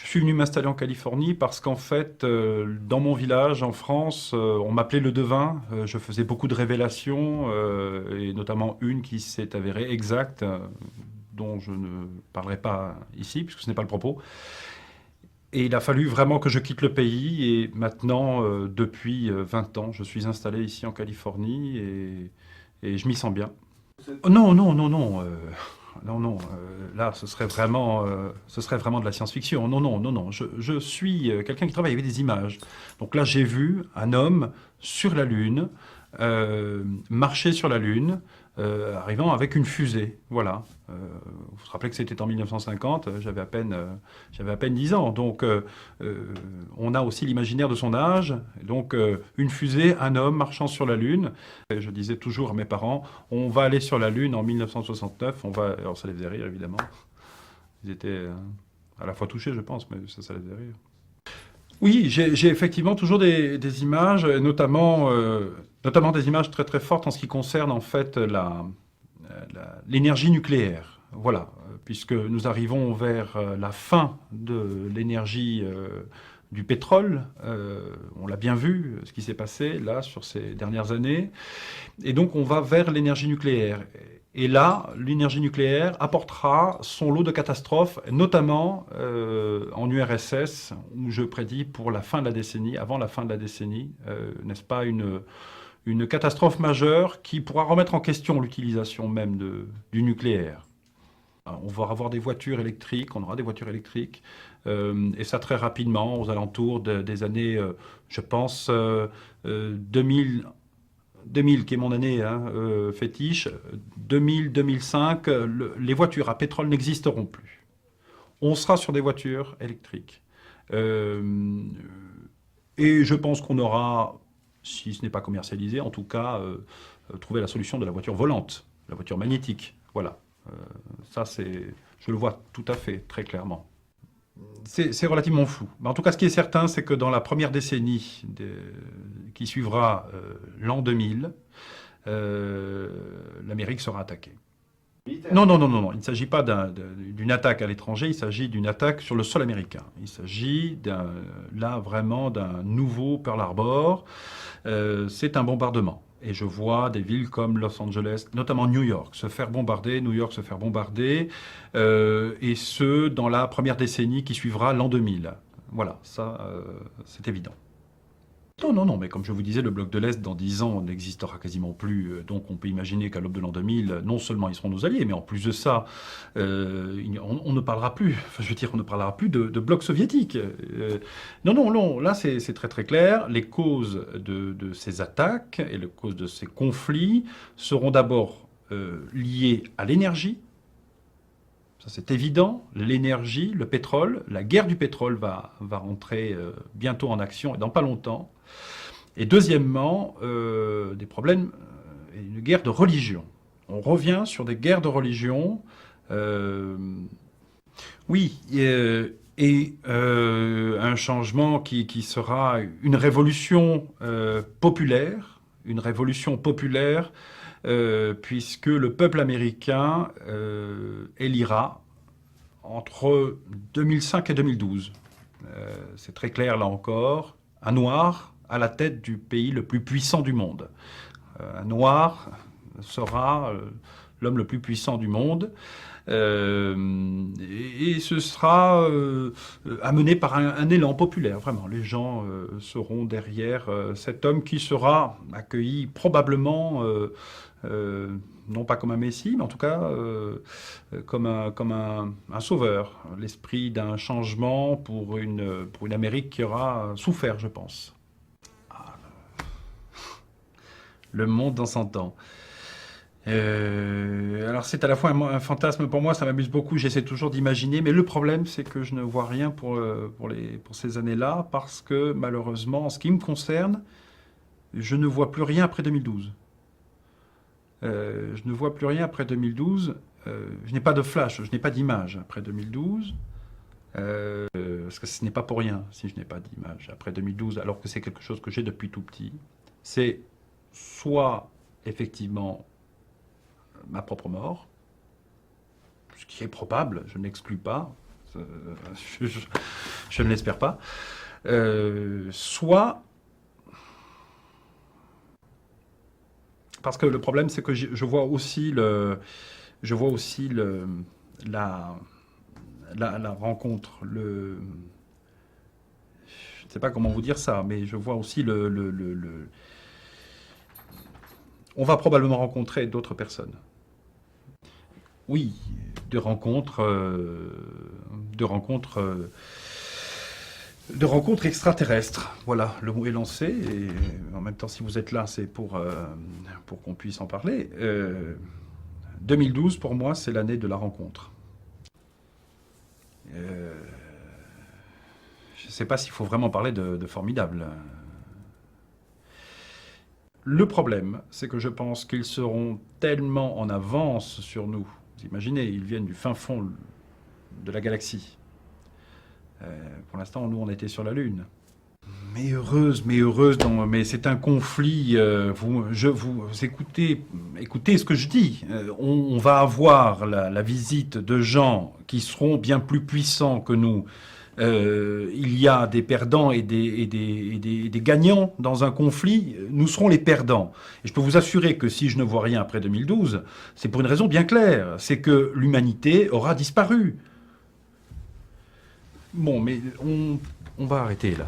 suis venu m'installer en Californie parce qu'en fait, dans mon village, en France, on m'appelait le devin. Je faisais beaucoup de révélations, et notamment une qui s'est avérée exacte, dont je ne parlerai pas ici, puisque ce n'est pas le propos. Et il a fallu vraiment que je quitte le pays. Et maintenant, depuis 20 ans, je suis installé ici en Californie et je m'y sens bien. Oh, non, non, non, non. Non, non, là, ce serait vraiment de la science-fiction. Non, non, non, non. Je suis quelqu'un qui travaille avec des images. Donc là, j'ai vu un homme sur la Lune, marcher sur la Lune, arrivant avec une fusée. Voilà. Vous vous rappelez que c'était en 1950, j'avais à peine 10 ans. Donc, on a aussi l'imaginaire de son âge. Donc, une fusée, un homme marchant sur la Lune. Et je disais toujours à mes parents, on va aller sur la Lune en 1969. On va... Alors ça les faisait rire, évidemment. Ils étaient à la fois touchés, je pense, mais ça les faisait rire. Oui, j'ai effectivement toujours des images, notamment des images très très fortes en ce qui concerne en fait l'énergie nucléaire. Voilà, puisque nous arrivons vers la fin de l'énergie du pétrole. On l'a bien vu, ce qui s'est passé là sur ces dernières années. Et donc on va vers l'énergie nucléaire. Et là, l'énergie nucléaire apportera son lot de catastrophes, notamment en URSS, où je prédis pour la fin de la décennie, avant la fin de la décennie, n'est-ce pas, une catastrophe majeure qui pourra remettre en question l'utilisation même du nucléaire. On va avoir des voitures électriques, on aura des voitures électriques, et ça très rapidement, aux alentours des années, je pense, 2000, 2000, qui est mon année fétiche, 2000-2005, les voitures à pétrole n'existeront plus. On sera sur des voitures électriques. Euh, et je pense qu'on aura, si ce n'est pas commercialisé, en tout cas, trouvé la solution de la voiture volante, la voiture magnétique. Voilà. Euh, Ça, je le vois tout à fait, très clairement. C'est relativement flou. Mais en tout cas, ce qui est certain, c'est que dans la première décennie qui suivra l'an 2000, euh, l'Amérique sera attaquée. Non, non, non, non, non. Il ne s'agit pas d'une attaque à l'étranger, il s'agit d'une attaque sur le sol américain. Il s'agit là vraiment d'un nouveau Pearl Harbor. C'est un bombardement. Et je vois des villes comme Los Angeles, notamment New York, se faire bombarder, New York se faire bombarder, et ce, dans la première décennie qui suivra l'an 2000. Voilà, ça, c'est évident. Non, non, non, mais comme je vous disais, le bloc de l'Est, dans 10 ans, n'existera quasiment plus. Donc on peut imaginer qu'à l'aube de l'an 2000, non seulement ils seront nos alliés, mais en plus de ça, on ne parlera plus, enfin, je veux dire, on ne parlera plus de bloc soviétique. Non, non, non, là c'est très très clair. Les causes de ces attaques et les causes de ces conflits seront d'abord liées à l'énergie. Ça c'est évident, l'énergie, le pétrole, la guerre du pétrole va rentrer bientôt en action et dans pas longtemps. Et deuxièmement, des problèmes, une guerre de religion. On revient sur des guerres de religion. euh, oui, un changement qui sera une révolution populaire, puisque le peuple américain élira entre 2005 et 2012. C'est très clair là encore, un noir à la tête du pays le plus puissant du monde. Un noir sera l'homme le plus puissant du monde. Et ce sera amené par un élan populaire, vraiment. Les gens seront derrière cet homme qui sera accueilli probablement, non pas comme un messie, mais en tout cas comme un sauveur. L'esprit d'un changement pour une Amérique qui aura souffert, je pense. Le monde dans 100 ans. Alors c'est à la fois un fantasme pour moi, ça m'amuse beaucoup, j'essaie toujours d'imaginer, mais le problème c'est que je ne vois rien pour ces années-là, parce que malheureusement, en ce qui me concerne, je ne vois plus rien après 2012. Je ne vois plus rien après 2012. Je n'ai pas de flash, je n'ai pas d'image après 2012. Parce que ce n'est pas pour rien si je n'ai pas d'image après 2012, alors que c'est quelque chose que j'ai depuis tout petit. C'est soit effectivement ma propre mort, ce qui est probable, je n'exclus pas. je, je ne l'espère pas. Soit, parce que le problème, c'est que je vois aussi la, la rencontre, je ne sais pas comment vous dire ça, mais je vois aussi on va probablement rencontrer d'autres personnes. Oui, de rencontres, de rencontres, de rencontres extraterrestres. Voilà, le mot est lancé. Et en même temps, si vous êtes là, c'est pour qu'on puisse en parler. 2012, pour moi, c'est l'année de la rencontre. Euh, je ne sais pas s'il faut vraiment parler de formidable. Le problème, c'est que je pense qu'ils seront tellement en avance sur nous. Vous imaginez, ils viennent du fin fond de la galaxie. Pour l'instant, nous, on était sur la Lune. Mais heureuse, mais c'est un conflit. Vous écoutez ce que je dis. On va avoir la visite de gens qui seront bien plus puissants que nous. Il y a des perdants et des gagnants dans un conflit. Nous serons les perdants. Et je peux vous assurer que si je ne vois rien après 2012, c'est pour une raison bien claire. C'est que l'humanité aura disparu. Bon, mais on va arrêter là.